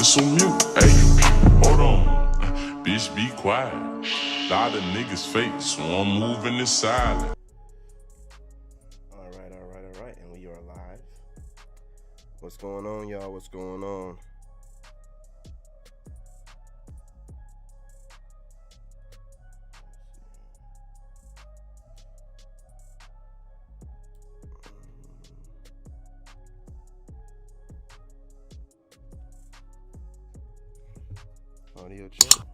It's on mute. Hey, hold on. Bitch, be quiet. Lot of niggas fake, so I'm moving in silence. All right. And we are live. What's going on, y'all? What's going on? Audio check.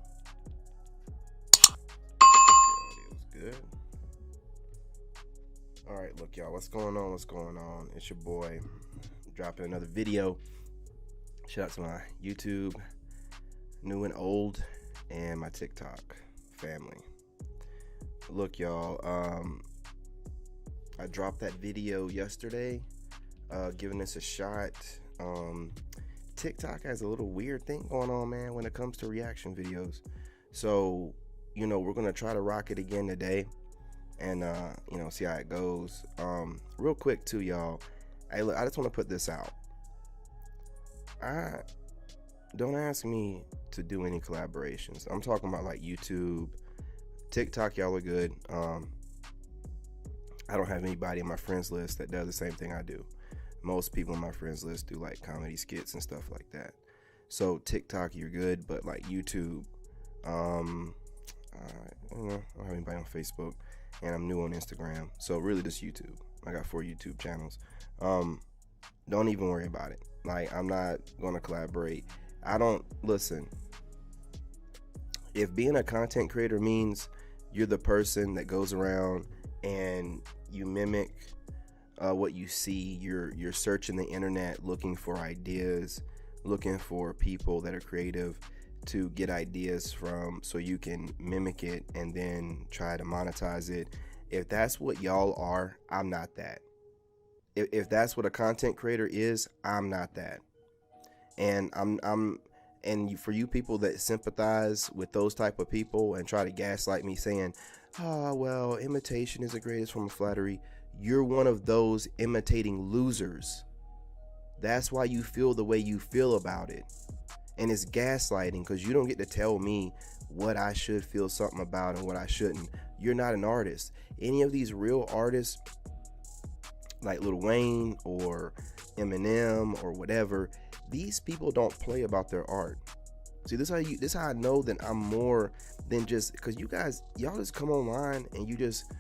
Okay, audio's good. All right, look, y'all. What's going on? It's your boy dropping another video. Shout out to my YouTube, new and old, and my TikTok family. Look, y'all. I dropped that video yesterday, giving this a shot. TikTok has a little weird thing going on, man, when it comes to reaction videos. So, we're going to try to rock it again today and, see how it goes. Real quick, too, y'all. I just want to put this out. Don't ask me to do any collaborations. I'm talking about like YouTube, TikTok, y'all are good. I don't have anybody on my friends list that does the same thing I do. Most people on my friends list do like comedy skits and stuff like that. So TikTok, you're good, but like YouTube, I don't have anybody on Facebook, and I'm new on Instagram. So really just YouTube. I got 4 YouTube channels. Don't even worry about it. Like, I'm not gonna collaborate. Listen, if being a content creator means you're the person that goes around and you mimic what you see, you're searching the internet looking for ideas, looking for people that are creative to get ideas from, so you can mimic it and then try to monetize it. If that's what y'all are, I'm not that. If that's what a content creator is, I'm not that. And for you people that sympathize with those type of people and try to gaslight me saying, well, imitation is the greatest form of flattery, you're one of those imitating losers. That's why you feel the way you feel about it. And it's gaslighting, because you don't get to tell me what I should feel something about and what I shouldn't. You're not an artist. Any of these real artists, like Lil Wayne or Eminem or whatever, these people don't play about their art. See, this is how I know that I'm more than just, because y'all just come online and you just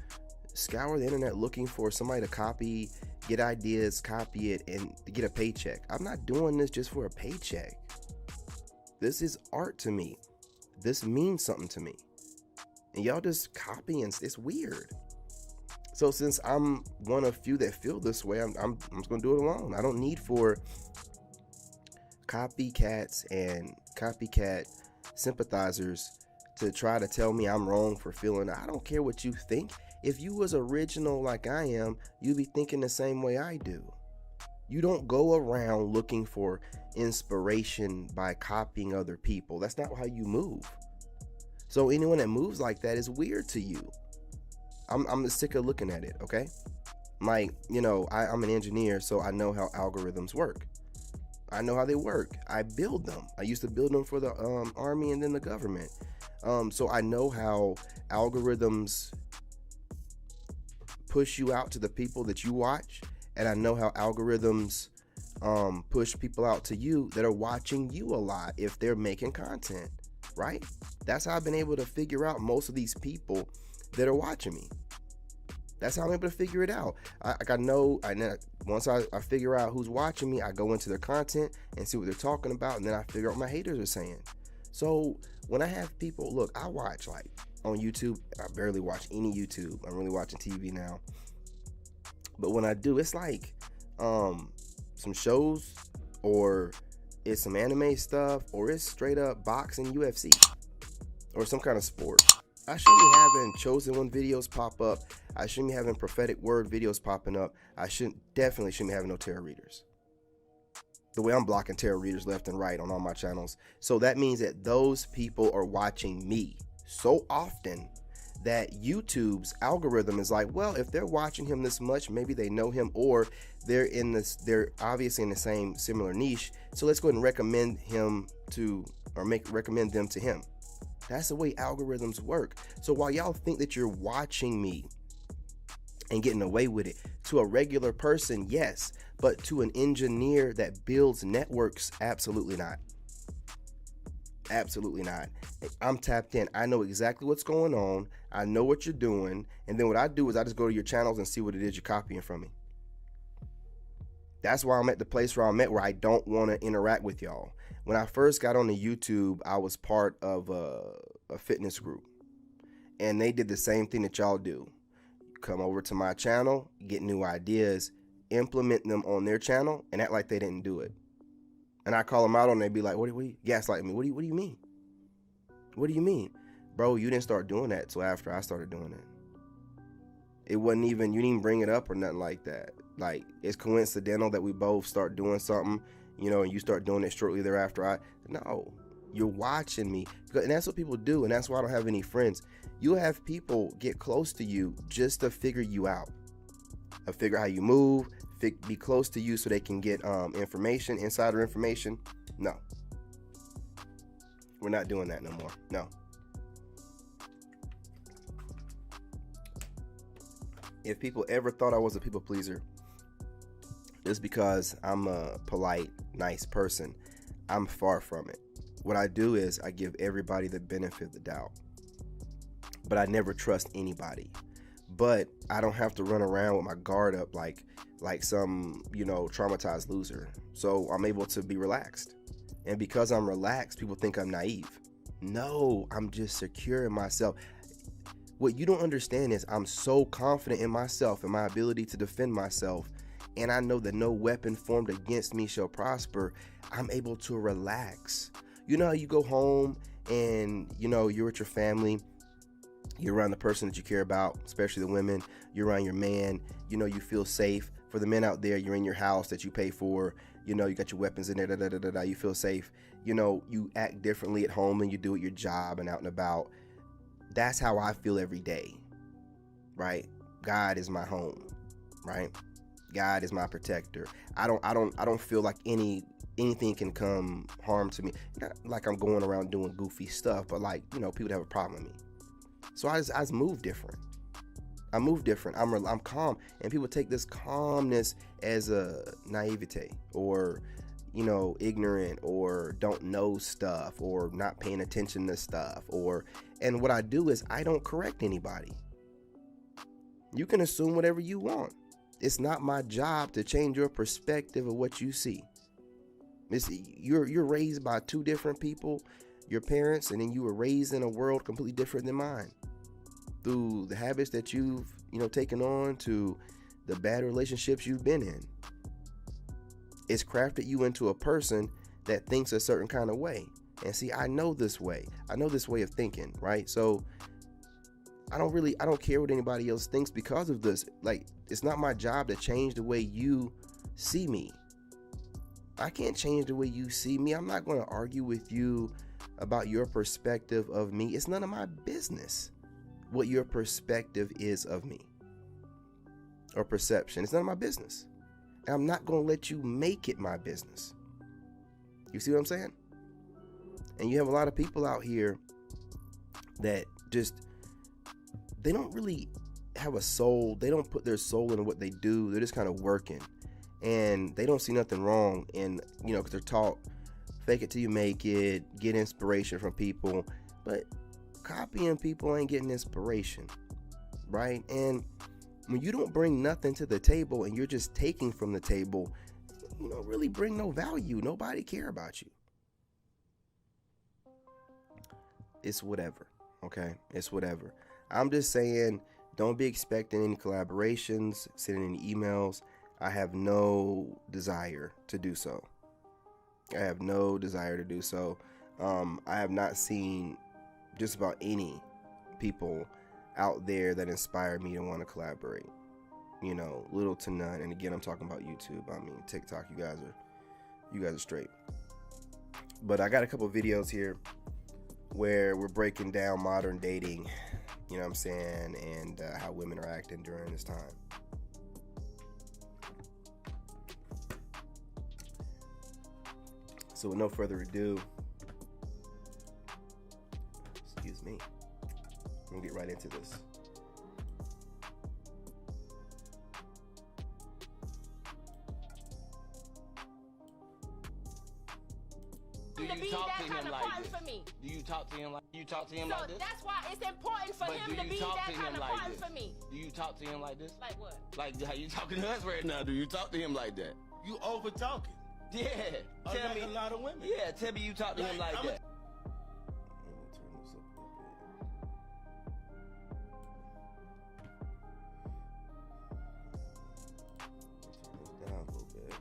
scour the internet looking for somebody to copy, get ideas, copy it, and get a paycheck. I'm not doing this just for a paycheck. This is art to me. This means something to me. And y'all just copy, and it's weird. So since I'm one of few that feel this way, I'm just gonna do it alone. I don't need for copycats and copycat sympathizers to try to tell me I'm wrong for feeling. I don't care what you think. If you was original like I am, you'd be thinking the same way I do. You don't go around looking for inspiration by copying other people. That's not how you move. So anyone that moves like that is weird to you. I'm sick of looking at it, okay? Like, I'm an engineer, so I know how algorithms work. I know how they work. I build them. I used to build them for the army and then the government. So I know how algorithms push you out to the people that you watch, and I know how algorithms push people out to you that are watching you a lot if they're making content, right? That's how I've been able to figure out most of these people that are watching me. That's how I'm able to figure it out. Once I figure out who's watching me, I go into their content and see what they're talking about, and then I figure out what my haters are saying. So when I have people, look, I watch like on YouTube. I barely watch any YouTube. I'm really watching TV now. But when I do, it's like some shows, or it's some anime stuff, or it's straight up boxing, UFC, or some kind of sport. I shouldn't be having chosen one videos pop up. I shouldn't be having prophetic word videos popping up. I definitely shouldn't be having no tarot readers. The way I'm blocking tarot readers left and right on all my channels. So that means that those people are watching me so often that YouTube's algorithm is like, well, if they're watching him this much, maybe they know him, or they're obviously in the same similar niche. So let's go ahead and recommend him to, or recommend them to him. That's the way algorithms work. So while y'all think that you're watching me and getting away with it, to a regular person, yes, but to an engineer that builds networks, absolutely not. Absolutely not. I'm tapped in. I know exactly what's going on. I know what you're doing. And then what I do is I just go to your channels and see what it is you're copying from me. That's why I'm at the place where I'm at, where I don't want to interact with y'all. When I first got on the YouTube, I was part of a fitness group. And they did the same thing that y'all do. Come over to my channel, get new ideas, implement them on their channel, and act like they didn't do it. And I call them out on it, they'd be like, what do you gaslight me? What do you mean? What do you mean? Bro, you didn't start doing that till after I started doing it. It wasn't even, you didn't even bring it up or nothing like that. Like, it's coincidental that we both start doing something, and you start doing it shortly thereafter. No, you're watching me. And that's what people do. And that's why I don't have any friends. You'll have people get close to you just to figure you out, figure how you move, be close to you so they can get information, insider information. No, we're not doing that no more. No. If people ever thought I was a people pleaser, just because I'm a polite, nice person, I'm far from it. What I do is I give everybody the benefit of the doubt, but I never trust anybody. But I don't have to run around with my guard up like some, traumatized loser. So I'm able to be relaxed. And because I'm relaxed, people think I'm naive. No, I'm just secure in myself. What you don't understand is I'm so confident in myself and my ability to defend myself. And I know that no weapon formed against me shall prosper. I'm able to relax. You know how you go home and, you're with your family. You're around the person that you care about, especially the women. You're around your man. You feel safe. For the men out there, you're in your house that you pay for. You got your weapons in there. You feel safe. You act differently at home than you do at your job and out and about. That's how I feel every day, right? God is my home, right? God is my protector. I don't feel like anything can come harm to me. Not like I'm going around doing goofy stuff, but people that have a problem with me. So I just move different. I move different. I'm calm, and people take this calmness as a naivete or, ignorant or don't know stuff or not paying attention to stuff and what I do is I don't correct anybody. You can assume whatever you want. It's not my job to change your perspective of what you see. You're raised by two different people, your parents, and then you were raised in a world completely different than mine. Through the habits that you've, taken on to the bad relationships you've been in. It's crafted you into a person that thinks a certain kind of way. And see, I know this way. I know this way of thinking, right? So I don't care what anybody else thinks because of this. It's not my job to change the way you see me. I can't change the way you see me. I'm not going to argue with you about your perspective of me. It's none of my business what your perspective is of me or perception. It's none of my business. And I'm not going to let you make it my business. You see what I'm saying? And you have a lot of people out here that they don't really have a soul. They don't put their soul into what they do. They're just kind of working. And they don't see nothing wrong in, because they're taught, fake it till you make it, get inspiration from people. But copying people ain't getting inspiration, right? And when you don't bring nothing to the table and you're just taking from the table, you don't really bring no value. Nobody care about you. It's whatever, okay? It's whatever. I'm just saying, don't be expecting any collaborations, sending any emails. I have no desire to do so. I have not seen just about any people out there that inspire me to want to collaborate. Little to none. And again, I'm talking about YouTube. I mean, TikTok, you guys are straight. But I got a couple videos here where we're breaking down modern dating you know what I'm saying, and how women are acting during this time. So with no further ado, excuse me, I'm gonna get right into this. Do you talk to him like this? Do you talk to him like this? That's why it's important for him to be that kind of partner for me. Do you talk to him like this? Like what? Like how you talking to us right now? Do you talk to him like that? You over talking. Yeah. Tell me a lot of women. Yeah, tell me you talk to him like that. Let me turn this up a little bit. Turn this down a little bit.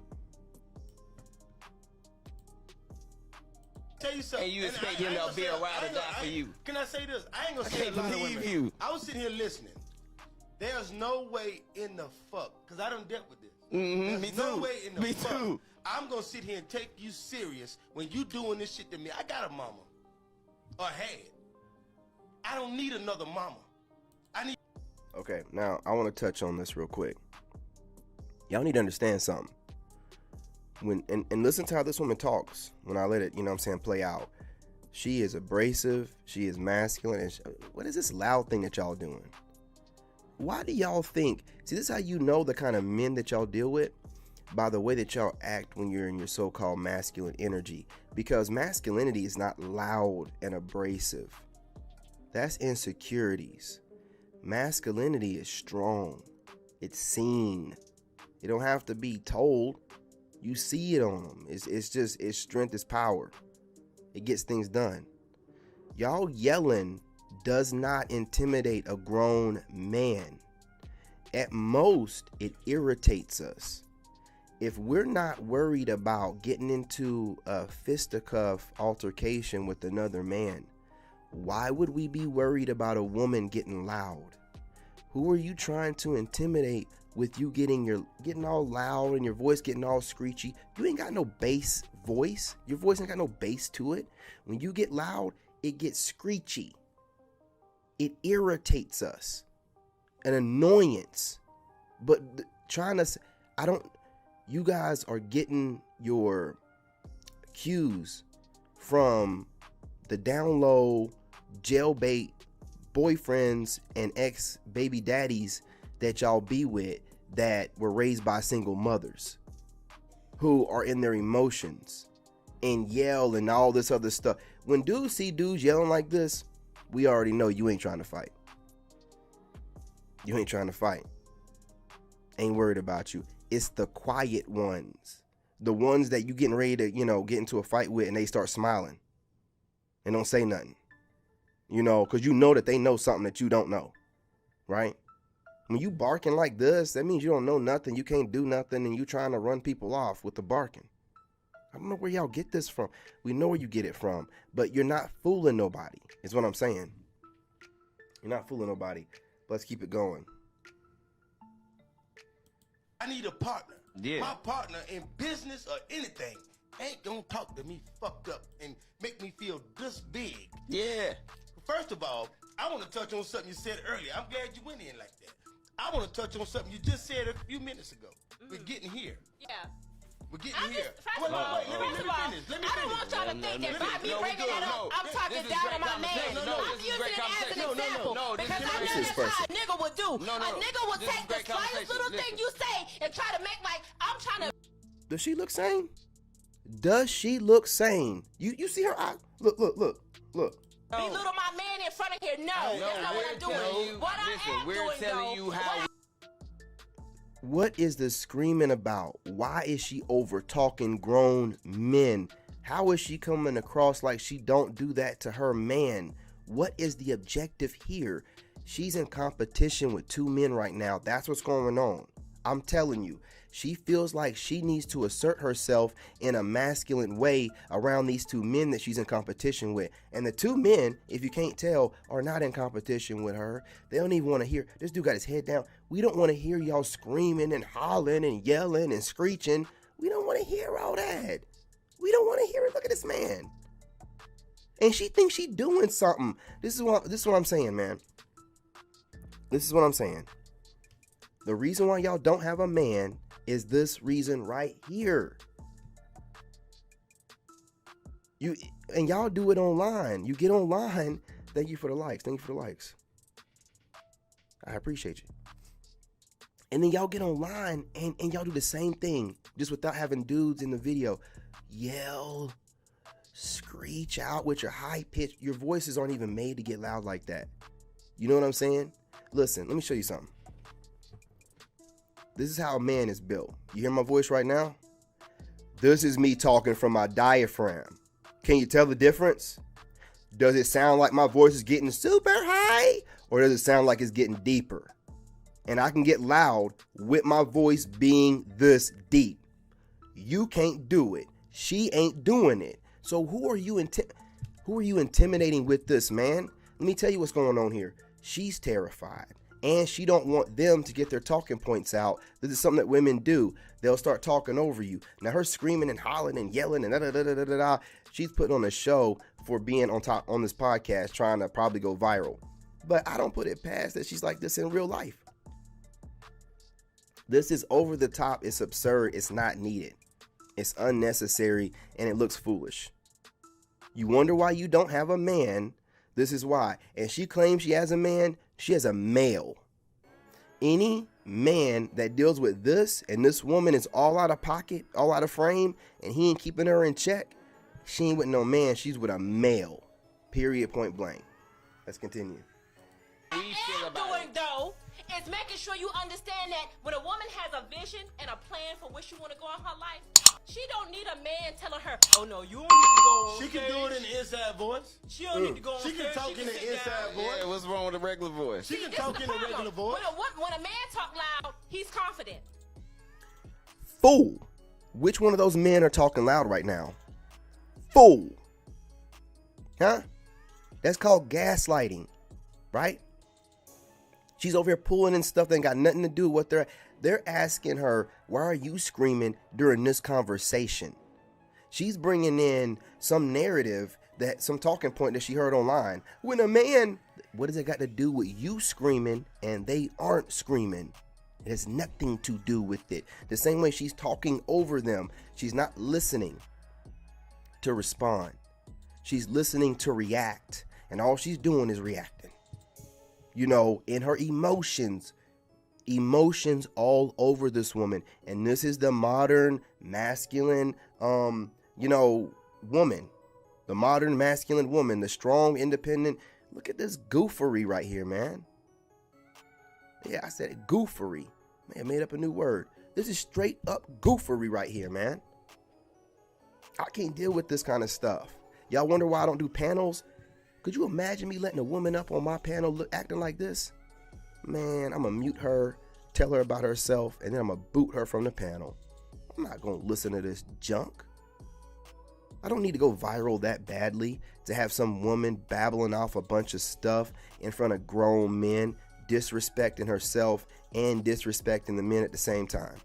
Tell you something. And you expect him to be a ride or die for you. Can I say this? I ain't gonna I say a can't lot of believe women. you. I was sitting here listening. There's no way in the fuck, because I done dealt with this. Mm-hmm, There's me no too. way in the Me fuck. too. I'm gonna sit here and take you serious when you doing this shit to me. I got a mama. Or had. I don't need another mama. I need. Okay, now I want to touch on this real quick. Y'all need to understand something. When and listen to how this woman talks when I let it, you know what I'm saying, play out. She is abrasive, she is masculine, and what is this loud thing that y'all doing? Why do y'all think, see, this is how you know the kind of men that y'all deal with? By the way that y'all act when you're in your so-called masculine energy. Because masculinity is not loud and abrasive. That's insecurities. Masculinity is strong. It's seen. You don't have to be told. You see it on them. It's just, its strength is power. It gets things done. Y'all yelling does not intimidate a grown man. At most, it irritates us. If we're not worried about getting into a fisticuff altercation with another man, why would we be worried about a woman getting loud? Who are you trying to intimidate with you getting all loud and your voice getting all screechy? You ain't got no bass voice. Your voice ain't got no bass to it. When you get loud, it gets screechy. It irritates us. An annoyance. But you guys are getting your cues from the down low, jailbait boyfriends and ex baby daddies that y'all be with that were raised by single mothers who are in their emotions and yell and all this other stuff. When dudes see dudes yelling like this, we already know you ain't trying to fight. You ain't trying to fight. Ain't worried about you. It's the quiet ones. The ones that you getting ready to, get into a fight with and they start smiling and don't say nothing. Because you know that they know something that you don't know. Right? When you barking like this, that means you don't know nothing. You can't do nothing and you trying to run people off with the barking. I don't know where y'all get this from. We know where you get it from. But you're not fooling nobody, is what I'm saying. You're not fooling nobody. Let's keep it going. I need a partner. Yeah. My partner in business or anything ain't gonna talk to me fucked up and make me feel this big. Yeah. First of all, I want to touch on something you said earlier. I'm glad you went in like that. I want to touch on something you just said a few minutes ago. We're getting here. Yeah. We're getting here. First of all, I don't want y'all to think that by me bringing that up, I'm talking down on my man. I'm using it as an example because I know that's how a nigga would do. A nigga would take the slightest little thing you say and try to make like I'm trying to. Does she look sane? Does she look sane? You see her eye? Look. Belittle my man in front of here. No, that's not what I'm doing. What I am doing, telling you how. What is the screaming about? Why is she over talking grown men? How is she coming across like she don't do that to her man? What is the objective here? She's in competition with two men right now. That's what's going on. I'm telling you, she feels like she needs to assert herself in a masculine way around these two men that she's in competition with. And the two men, if you can't tell, are not in competition with her. They don't even want to hear. This dude got his head down. We don't want to hear y'all screaming and hollering and yelling and screeching. We don't want to hear all that. We don't want to hear it. Look at this man. And she thinks she doing something. This is what I'm saying, man. This is what I'm saying. The reason why y'all don't have a man is this reason right here. And y'all do it online. You get online. Thank you for the likes. Thank you for the likes. I appreciate you. And then y'all get online and y'all do the same thing, just without having dudes in the video. Yell, screech out with your high pitch. Your voices aren't even made to get loud like that. You know what I'm saying? Listen, let me show you something. This is how a man is built. You hear my voice right now? This is me talking from my diaphragm. Can you tell the difference? Does it sound like my voice is getting super high, or does it sound like it's getting deeper? And I can get loud with my voice being this deep. You can't do it. She ain't doing it. So who are you intimidating with this, man? Let me tell you what's going on here. She's terrified, and she don't want them to get their talking points out. This is something that women do. They'll start talking over you. Now her screaming and hollering and yelling and da-da-da-da-da-da. She's putting on a show for being on top on this podcast, trying to probably go viral. But I don't put it past that she's like this in real life. This is over the top. It's absurd. It's not needed. It's unnecessary, and it looks foolish. You wonder why you don't have a man. This is why. And she claims she has a man. She has a male. Any man that deals with this, and this woman is all out of pocket, all out of frame, and he ain't keeping her in check, she ain't with no man. She's with a male. Period. Point blank. Let's continue. What I am doing, though, is making sure you understand that when a woman has a vision and a plan for where she want to go in her life, she don't need a man telling her, oh no, you don't need to go on She can do it in the inside voice. She don't need to go on She can talk in the inside voice. Yeah, what's wrong with the regular voice? She can talk in the regular voice. When a man talk loud, he's confident. Fool. Which one of those men are talking loud right now? Fool. Huh? That's called gaslighting, right? She's over here pulling in stuff that ain't got nothing to do with what they're asking her, why are you screaming during this conversation? She's bringing in some narrative, some talking point that she heard online. When a man, what does it got to do with you screaming and they aren't screaming? It has nothing to do with it. The same way she's talking over them. She's not listening to respond. She's listening to react. And all she's doing is reacting. You know, in her emotions all over this woman. And this is the modern masculine, woman. The modern masculine woman, the strong, independent. Look at this goofery right here, man. Yeah, I said it, goofery. Man, I made up a new word. This is straight up goofery right here, man. I can't deal with this kind of stuff. Y'all wonder why I don't do panels? Could you imagine me letting a woman up on my panel acting like this? Man, I'm going to mute her, tell her about herself, and then I'm going to boot her from the panel. I'm not going to listen to this junk. I don't need to go viral that badly to have some woman babbling off a bunch of stuff in front of grown men, disrespecting herself and disrespecting the men at the same time.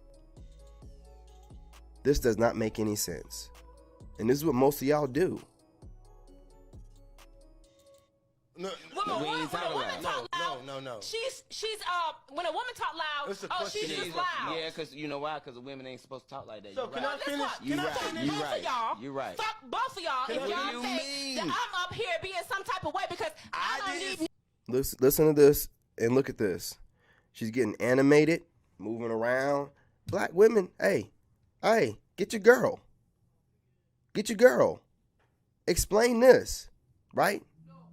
This does not make any sense. And this is what most of y'all do. No. She's when a woman talk loud, she's just loud. Yeah, because you know why? Because the women ain't supposed to talk like that. So can I finish? You right. Fuck both of y'all. If y'all think that I'm up here being some type of way because I don't need. Listen to this and look at this. She's getting animated, moving around. Black women, hey, get your girl. Get your girl. Explain this, right?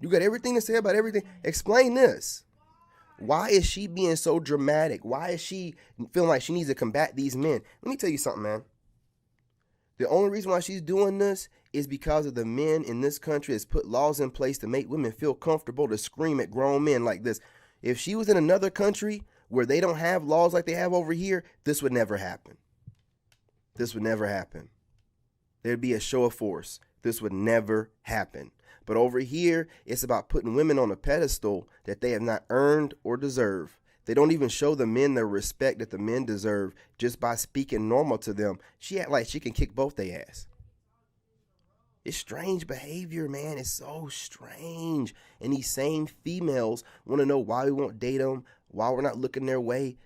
You got everything to say about everything. Explain this. Why is she being so dramatic? Why is she feeling like she needs to combat these men? Let me tell you something, man. The only reason why she's doing this is because of the men in this country has put laws in place to make women feel comfortable to scream at grown men like this. If she was in another country where they don't have laws like they have over here, this would never happen. This would never happen. There'd be a show of force. This would never happen. But over here, it's about putting women on a pedestal that they have not earned or deserve. They don't even show the men the respect that the men deserve just by speaking normal to them. She act like she can kick both their ass. It's strange behavior, man. It's so strange. And these same females want to know why we won't date them, while we're not looking their way,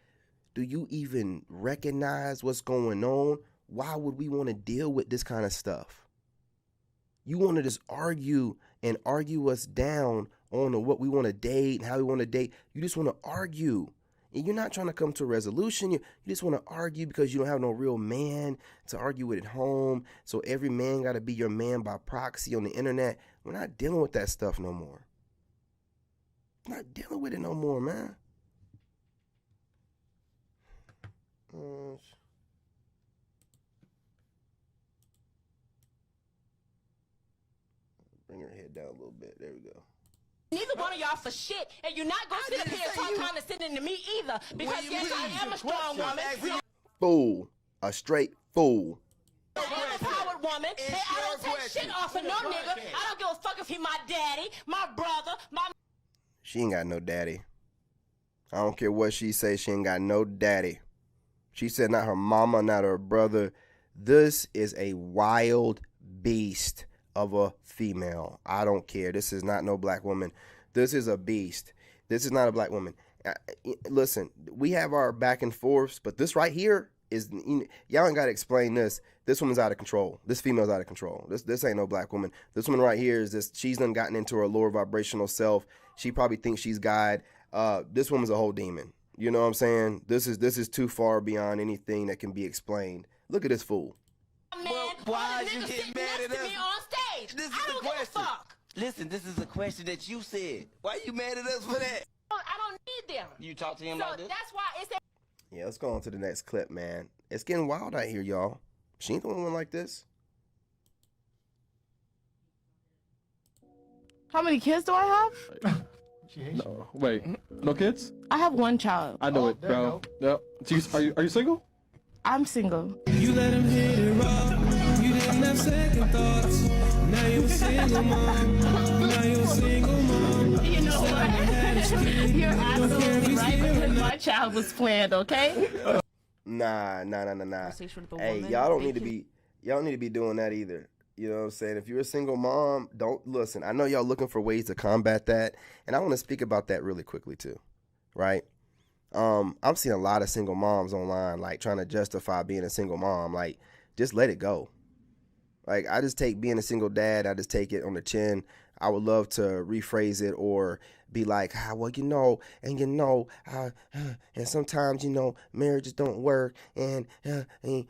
do you even recognize what's going on? Why would we want to deal with this kind of stuff? You want to just argue us down on what we want to date and how we want to date. You just want to argue. And you're not trying to come to a resolution. You just want to argue because you don't have no real man to argue with at home. So every man got to be your man by proxy on the internet. We're not dealing with that stuff no more. We're not dealing with it no more, man. Bring her head down a little bit. There we go. Neither one of y'all for shit, and you're not gonna sit up here and talk condescending to me either, because yes, I am a strong woman. Fool, a straight fool. I am an empowered woman, and I don't take shit off of no nigga. I don't give a fuck if he my daddy, my brother, my. She ain't got no daddy. I don't care what she say. She ain't got no daddy. She said not her mama, not her brother. This is a wild beast of a female. I don't care. This is not no black woman. This is a beast. This is not a black woman. Listen, we have our back and forths, but this right here is, y'all ain't got to explain this. This woman's out of control. This female's out of control. This ain't no black woman. This woman right here is this. She's done gotten into her lower vibrational self. She probably thinks she's God. This woman's a whole demon. You know what I'm saying? This is too far beyond anything that can be explained. Look at this fool. Well, why you get mad at us? On stage. This is I don't the question. give a fuck. Listen, this is a question that you said. Why you mad at us for that? I don't need them. You talk to him So like this? that's why it's. Yeah, let's go on to the next clip, man. It's getting wild out here, y'all. She ain't the only one like this. How many kids do I have? No, wait, no kids? I have one child. I know it, bro. Yep. So are you single? I'm single. You let him hit it raw. You didn't have second thoughts. Now you're a single mom. Now you're a single mom. You know what? You're absolutely right, because my child was planned, okay? Nah. Conversation with a Hey, woman, y'all don't they need to can- be doing that either. You know what I'm saying? If you're a single mom, don't listen. I know y'all looking for ways to combat that, and I want to speak about that really quickly too, right? I'm seeing a lot of single moms online, like trying to justify being a single mom. Like, just let it go. Like, I just take being a single dad, I just take it on the chin. I would love to rephrase it or be like, well, and sometimes, marriages don't work, and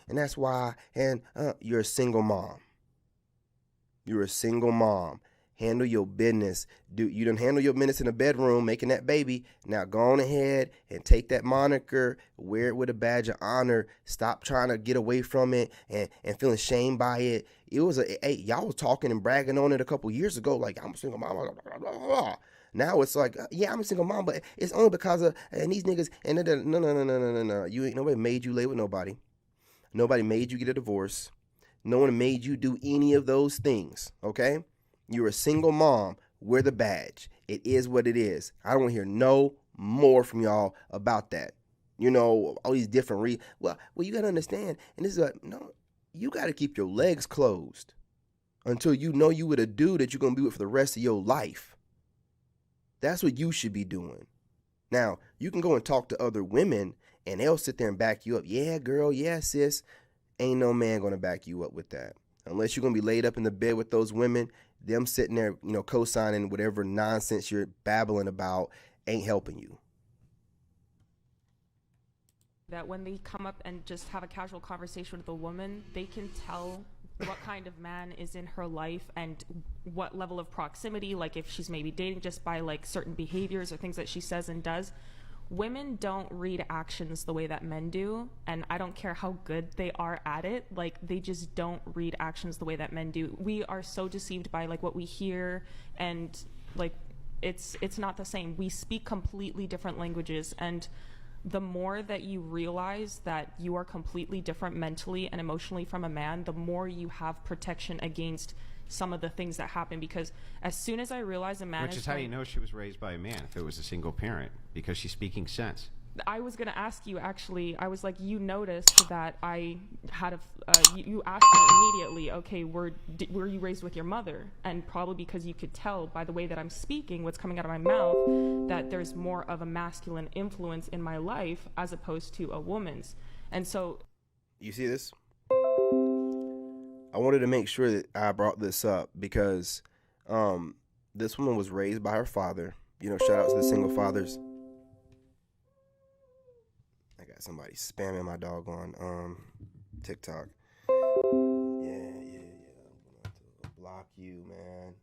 that's why, and you're a single mom. You're a single mom. Handle your business. You done handle your business in the bedroom, making that baby. Now go on ahead and take that moniker, wear it with a badge of honor. Stop trying to get away from it and feeling shamed by it. It was y'all was talking and bragging on it a couple years ago, like, I'm a single mom. Blah, blah, blah, blah. Now it's like, yeah, I'm a single mom, but it's only because of and these niggas. And no. You ain't, nobody made you lay with nobody. Nobody made you get a divorce. No one made you do any of those things, okay? You're a single mom. Wear the badge. It is what it is. I don't want to hear no more from y'all about that. All these different well, you got to understand, and this is you got to keep your legs closed until you know you with a dude that you're going to be with for the rest of your life. That's what you should be doing. Now, you can go and talk to other women, and they'll sit there and back you up. Yeah, girl. Yeah, sis. Ain't no man going to back you up with that. Unless you're going to be laid up in the bed with those women, them sitting there, co-signing whatever nonsense you're babbling about ain't helping you. That when they come up and just have a casual conversation with a woman, they can tell what kind of man is in her life and what level of proximity, like if she's maybe dating, just by like certain behaviors or things that she says and does. Women don't read actions the way that men do, and I don't care how good they are at it, like they just don't read actions the way that men do. We are so deceived by like what we hear, and like it's not the same. We speak completely different languages, and the more that you realize that you are completely different mentally and emotionally from a man, the more you have protection against some of the things that happen. Because as soon as I realize a man Which is how you know she was raised by a man, if it was a single parent, because she's speaking sense. I was gonna ask you actually. I was like, you noticed that I had you asked me immediately. Okay, were you raised with your mother? And probably because you could tell by the way that I'm speaking, what's coming out of my mouth, that there's more of a masculine influence in my life as opposed to a woman's. And so, you see this? I wanted to make sure that I brought this up because this woman was raised by her father. You know, shout out to the single fathers. I got somebody spamming my doggone TikTok. Yeah. I'm gonna have to block you, man.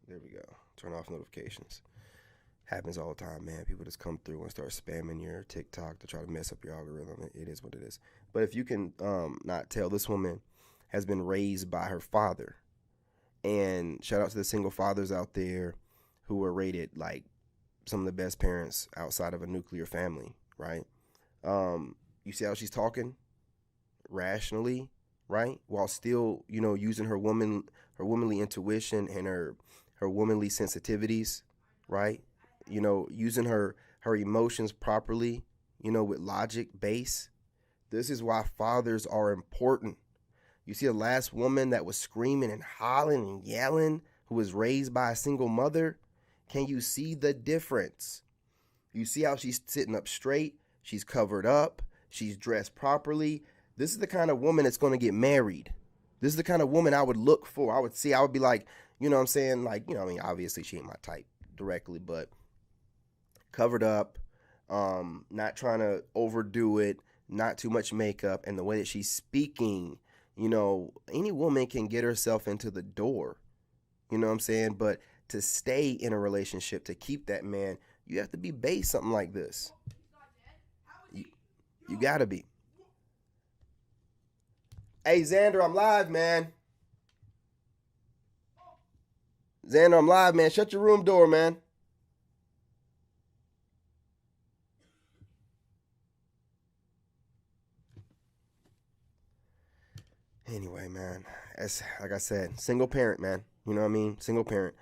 There we go. Turn off notifications. Happens all the time, man. People just come through and start spamming your TikTok to try to mess up your algorithm. It is what it is. But if you can not tell, this woman has been raised by her father. And shout out to the single fathers out there who are rated like some of the best parents outside of a nuclear family, right? You see how she's talking rationally, right? While still, you know, using her womanly intuition and her womanly sensitivities, right? You know, using her emotions properly, you know, with logic base. This is why fathers are important. You see the last woman that was screaming and hollering and yelling, who was raised by a single mother. Can you see the difference? You see how she's sitting up straight, she's covered up, she's dressed properly. This is the kind of woman that's going to get married. This is the kind of woman I would look for. I would be like, you know what I'm saying? Like, you know, I mean, obviously she ain't my type directly, but covered up, not trying to overdo it, not too much makeup, and the way that she's speaking, you know, any woman can get herself into the door, you know what I'm saying? But to stay in a relationship, to keep that man, you have to be based something like this. You gotta be. Hey, Xander, I'm live, man. Xander, I'm live, man. Shut your room door, man. Anyway, man, as like I said, single parent, man. You know what I mean? Single parent.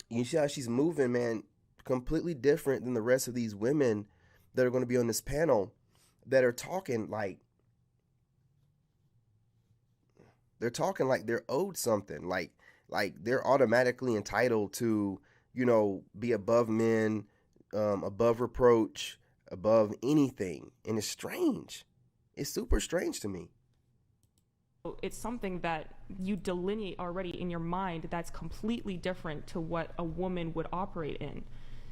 You see how she's moving, man, completely different than the rest of these women that are going to be on this panel that are talking like they're owed something, like they're automatically entitled to, you know, be above men, above reproach, above anything. And it's strange. It's super strange to me. It's something that you delineate already in your mind that's completely different to what a woman would operate in.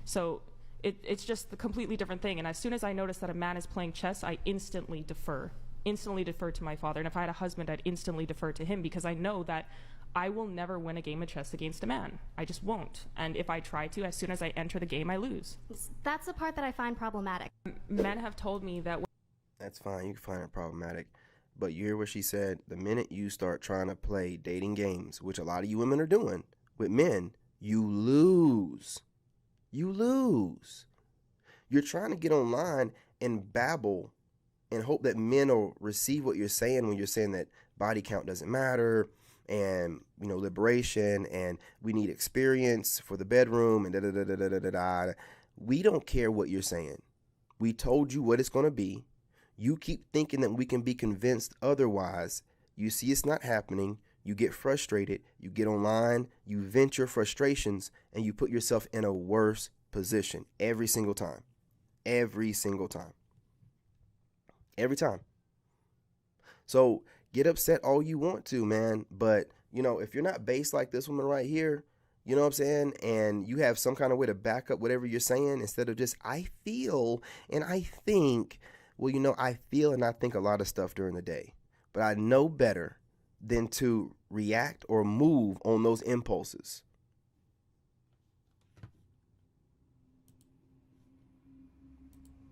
So it's just a completely different thing. And as soon as I notice that a man is playing chess, I instantly defer to my father. And if I had a husband, I'd instantly defer to him, because I know that I will never win a game of chess against a man. I just won't. And if I try to, as soon as I enter the game, I lose. That's the part that I find problematic. Men have told me that... That's fine. You can find it problematic. But you hear what she said. The minute you start trying to play dating games, which a lot of you women are doing with men, you lose. You lose. You're trying to get online and babble and hope that men will receive what you're saying when you're saying that body count doesn't matter, and, you know, liberation, and we need experience for the bedroom, and da-da-da-da-da-da-da. We don't care what you're saying. We told you what it's going to be. You keep thinking that we can be convinced otherwise. You see it's not happening. You get frustrated. You get online. You vent your frustrations, and you put yourself in a worse position every single time. Every single time. Every time. So get upset all you want to, man. But, you know, if you're not based like this woman right here, you know what I'm saying? And you have some kind of way to back up whatever you're saying instead of just, I feel and I think. Well, you know, I feel and I think a lot of stuff during the day, but I know better than to react or move on those impulses.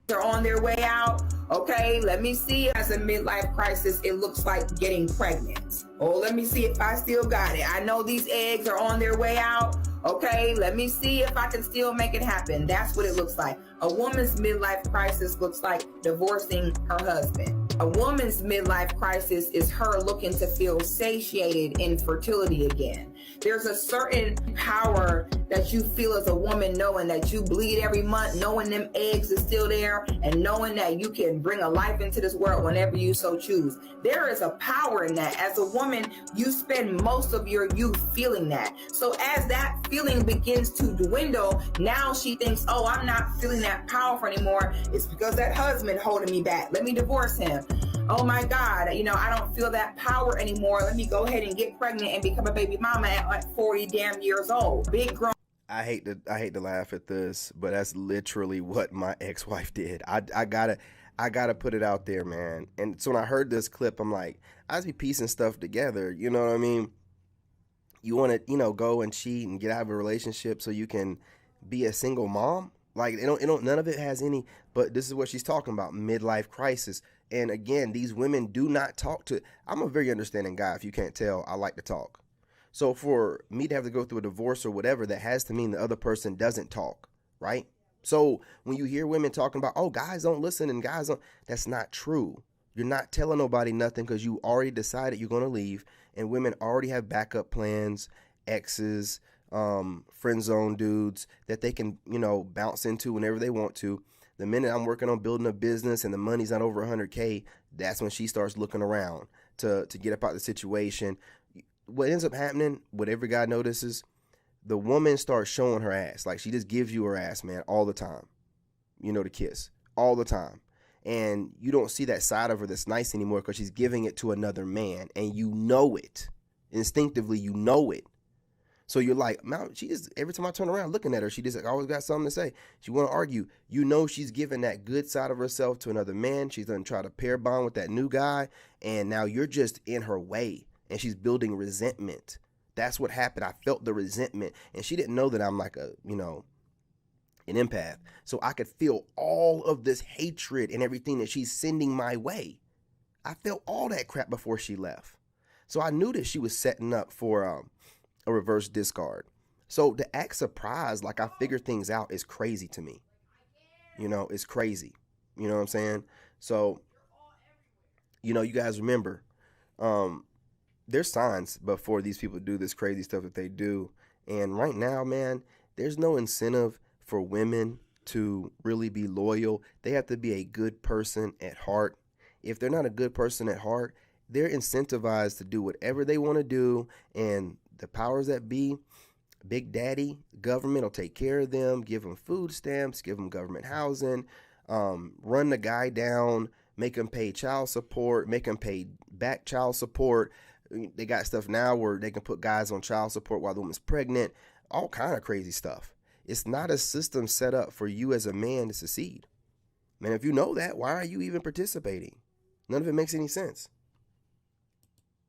They're on their way out. Okay, let me see. As a midlife crisis, it looks like getting pregnant. Oh, let me see if I still got it. I know these eggs are on their way out. Okay, let me see if I can still make it happen. That's what it looks like. A woman's midlife crisis looks like divorcing her husband. A woman's midlife crisis is her looking to feel satiated in fertility again. There's a certain power that you feel as a woman, knowing that you bleed every month, knowing them eggs is still there, and knowing that you can bring a life into this world whenever you so choose. There is a power in that. As a woman, you spend most of your youth feeling that. So as that feeling begins to dwindle, now she thinks, oh, I'm not feeling that powerful anymore. It's because that husband holding me back. Let me divorce him. Oh my God, you know, I don't feel that power anymore. Let me go ahead and get pregnant and become a baby mama at like 40 damn years old. Big grown. I hate to laugh at this, but that's literally what my ex-wife did. I gotta put it out there, man. And so when I heard this clip, I'm like, I just be piecing stuff together. You know what I mean? You want to, you know, go and cheat and get out of a relationship so you can be a single mom. Like none of it has any. But this is what she's talking about: midlife crisis. And again, these women do not talk to. I'm a very understanding guy. If you can't tell, I like to talk. So for me to have to go through a divorce or whatever, that has to mean the other person doesn't talk, right? So when you hear women talking about, oh, guys don't listen and guys don't, that's not true. You're not telling nobody nothing because you already decided you're going to leave, and women already have backup plans, exes, friend zone dudes that they can, you know, bounce into whenever they want to. The minute I'm working on building a business and the money's not over 100K, that's when she starts looking around to get up out of the situation. What ends up happening, what every guy notices, the woman starts showing her ass. Like, she just gives you her ass, man, all the time. You know, the kiss, all the time. And you don't see that side of her that's nice anymore because she's giving it to another man. And you know it. Instinctively, you know it. So you're like, man, she just, every time I turn around looking at her, she just like, always got something to say. She want to argue. You know she's giving that good side of herself to another man. She's going to try to pair bond with that new guy. And now you're just in her way. And she's building resentment. That's what happened. I felt the resentment. And she didn't know that I'm like a, you know, an empath. So I could feel all of this hatred and everything that she's sending my way. I felt all that crap before she left. So I knew that she was setting up for a reverse discard. So to act surprised like I figured things out is crazy to me. You know, it's crazy. You know what I'm saying? So, you know, you guys remember, there's signs before these people do this crazy stuff that they do. And right now, man, there's no incentive for women to really be loyal. They have to be a good person at heart. If they're not a good person at heart, they're incentivized to do whatever they want to do. And the powers that be, Big Daddy, government will take care of them, give them food stamps, give them government housing, run the guy down, make him pay child support, make him pay back child support. They got stuff now where they can put guys on child support while the woman's pregnant, all kind of crazy stuff. It's not a system set up for you as a man to succeed. Man, if you know that, why are you even participating? None of it makes any sense.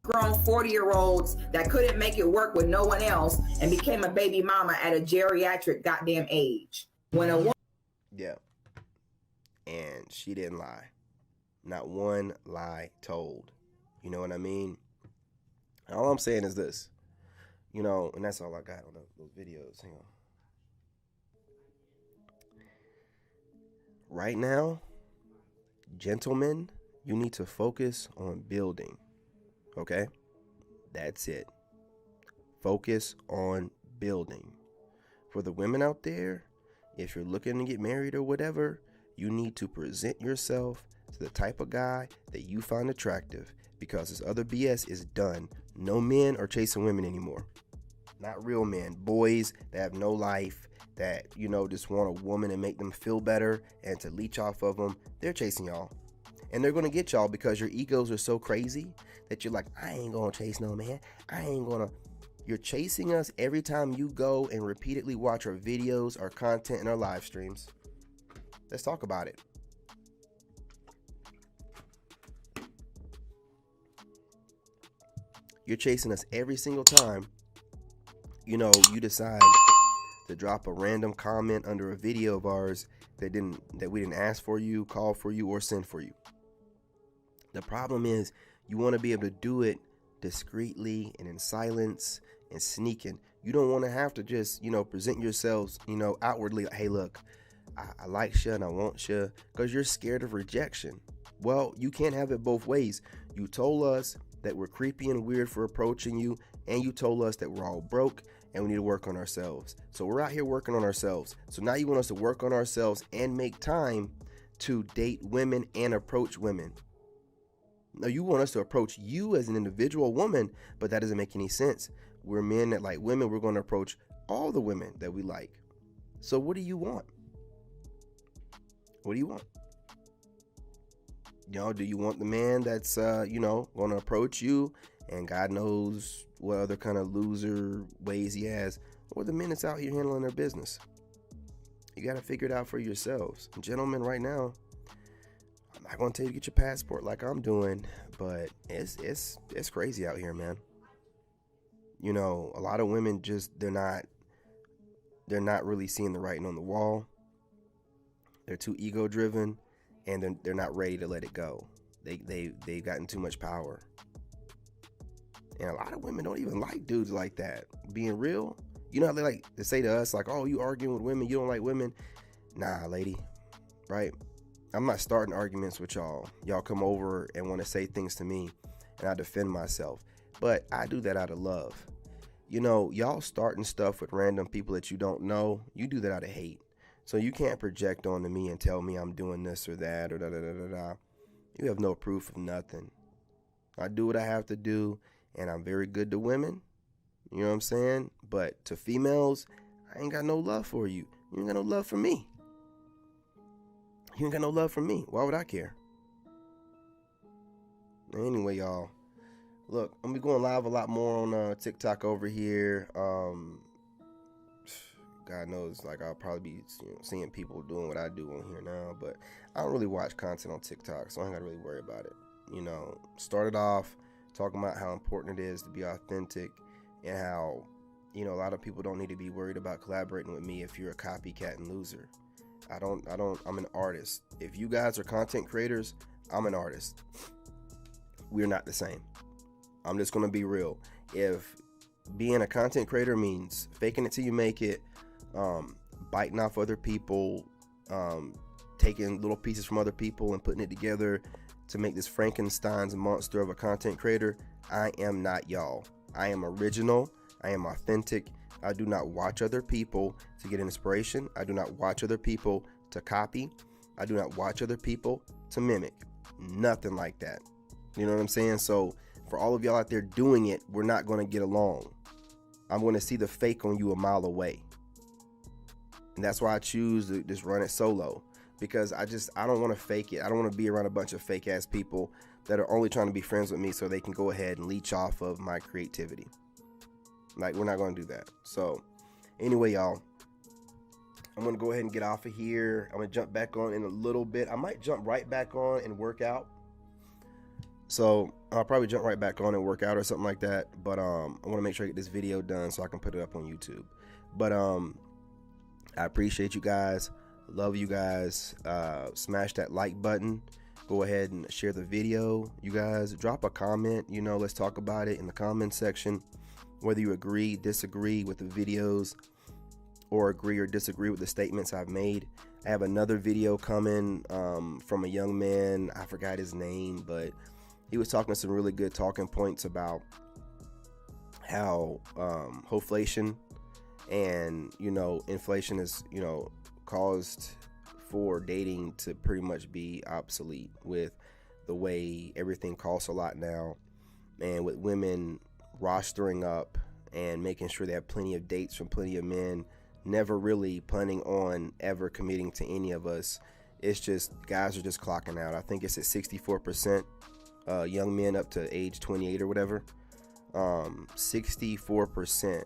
Grown 40-year-olds that couldn't make it work with no one else and became a baby mama at a geriatric goddamn age. When a woman... Yeah. And she didn't lie. Not one lie told. You know what I mean? All I'm saying is this. You know, and that's all I got on those videos. Hang on. Right now, gentlemen, you need to focus on building. Okay? That's it. Focus on building. For the women out there, if you're looking to get married or whatever, you need to present yourself to the type of guy that you find attractive, because this other BS is done. No men are chasing women anymore. Not real men. Boys that have no life, that, you know, just want a woman and make them feel better and to leech off of them. They're chasing y'all. And they're going to get y'all because your egos are so crazy that you're like, I ain't going to chase no man. I ain't going to. You're chasing us every time you go and repeatedly watch our videos, our content, and our live streams. Let's talk about it. You're chasing us every single time, you know, you decide to drop a random comment under a video of ours that we didn't ask for you, call for you, or send for you. The problem is you want to be able to do it discreetly and in silence and sneaking. You don't want to have to just, present yourselves, outwardly. Like, hey, look, I like you and I want you, because you're scared of rejection. Well, you can't have it both ways. You told us that we're creepy and weird for approaching you, and you told us that we're all broke and we need to work on ourselves. So we're out here working on ourselves. So now you want us to work on ourselves and make time to date women and approach women. No, you want us to approach you as an individual woman, but that doesn't make any sense. We're men that like women. We're going to approach all the women that we like. So what do you want? What do you want? Do you want the man that's, going to approach you and God knows what other kind of loser ways he has, or the men that's out here handling their business? You got to figure it out for yourselves. Gentlemen, right now, I'm not going to tell you to get your passport like I'm doing, but it's crazy out here, man. A lot of women just, they're not really seeing the writing on the wall. They're too ego driven, and they're not ready to let it go. They've gotten too much power. And a lot of women don't even like dudes like that. Being real, how they like to say to us, like, oh, you arguing with women, you don't like women. Nah, lady, right? I'm not starting arguments with y'all. Y'all come over and want to say things to me, and I defend myself. But I do that out of love. Y'all starting stuff with random people that you don't know, you do that out of hate. So you can't project onto me and tell me I'm doing this or that or da-da-da-da-da. You have no proof of nothing. I do what I have to do, and I'm very good to women. You know what I'm saying? But to females, I ain't got no love for you. You ain't got no love for me. You ain't got no love for me. Why would I care? Anyway, y'all. Look, I'm going to be going live a lot more on TikTok over here. God knows, like, I'll probably be seeing people doing what I do on here now, but I don't really watch content on TikTok, so I ain't got to really worry about it. Started off talking about how important it is to be authentic, and how, a lot of people don't need to be worried about collaborating with me if you're a copycat and loser. I'm an artist. If you guys are content creators, I'm an artist. We're not the same. I'm just going to be real. If being a content creator means faking it till you make it, biting off other people, taking little pieces from other people and putting it together to make this Frankenstein's monster of a content creator, I am not y'all. I am original. I am authentic. I do not watch other people to get inspiration. I do not watch other people to copy. I do not watch other people to mimic. Nothing like that. You know what I'm saying? So for all of y'all out there doing it, we're not going to get along. I'm going to see the fake on you a mile away. And that's why I choose to just run it solo, because I don't want to fake it. I don't want to be around a bunch of fake ass people that are only trying to be friends with me so they can go ahead and leech off of my creativity. Like, we're not going to do that. So anyway, y'all, I'm going to go ahead and get off of here. I'm going to jump back on in a little bit. I might jump right back on and work out. So I'll probably jump right back on and work out or something like that. But I want to make sure I get this video done so I can put it up on YouTube. But I appreciate you guys. Love you guys. Smash that like button. Go ahead and share the video. You guys, drop a comment. Let's talk about it in the comment section. Whether you agree, disagree with the videos, or agree or disagree with the statements I've made. I have another video coming from a young man. I forgot his name, but he was talking some really good talking points about how hoflation and inflation is caused for dating to pretty much be obsolete, with the way everything costs a lot now, and with women rostering up and making sure they have plenty of dates from plenty of men, never really planning on ever committing to any of us. It's just, guys are just clocking out. I think it's at 64%, young men up to age 28 or whatever. 64%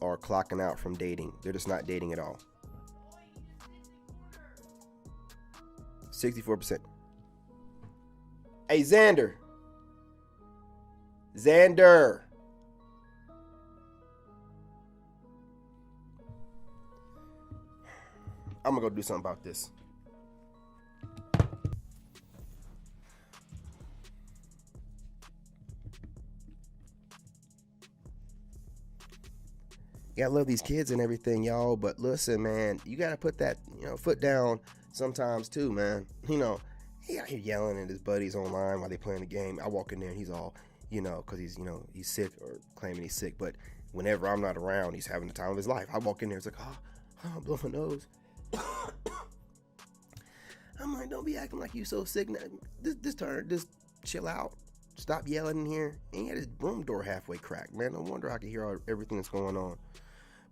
are clocking out from dating. They're just not dating at all. 64%. Hey, Xander. I'm gonna go do something about this. gotta love these kids and everything, y'all. But listen, man, you gotta put that, foot down sometimes too, man. He out here yelling at his buddies online while they playing the game. I walk in there and he's all, because he's sick or claiming he's sick. But whenever I'm not around, he's having the time of his life. I walk in there, it's like, oh, blow my nose. I'm like, don't be acting like you so sick. Just chill out. Stop yelling in here. And he had his room door halfway cracked, man. No wonder I could hear everything that's going on.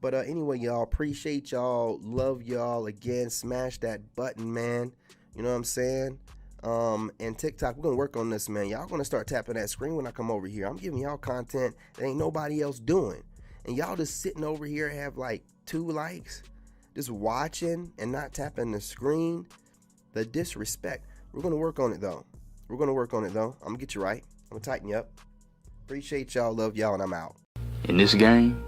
But anyway, y'all, appreciate y'all. Love y'all. Again, smash that button, man. You know what I'm saying? And TikTok, we're going to work on this, man. Y'all going to start tapping that screen when I come over here. I'm giving y'all content that ain't nobody else doing. And y'all just sitting over here have like 2 likes, just watching and not tapping the screen. The disrespect. We're going to work on it, though. I'm going to get you right. I'm going to tighten you up. Appreciate y'all. Love y'all. And I'm out. In this game,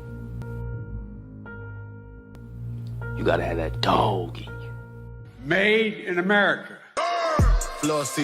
you gotta have that dog in you. Made in America.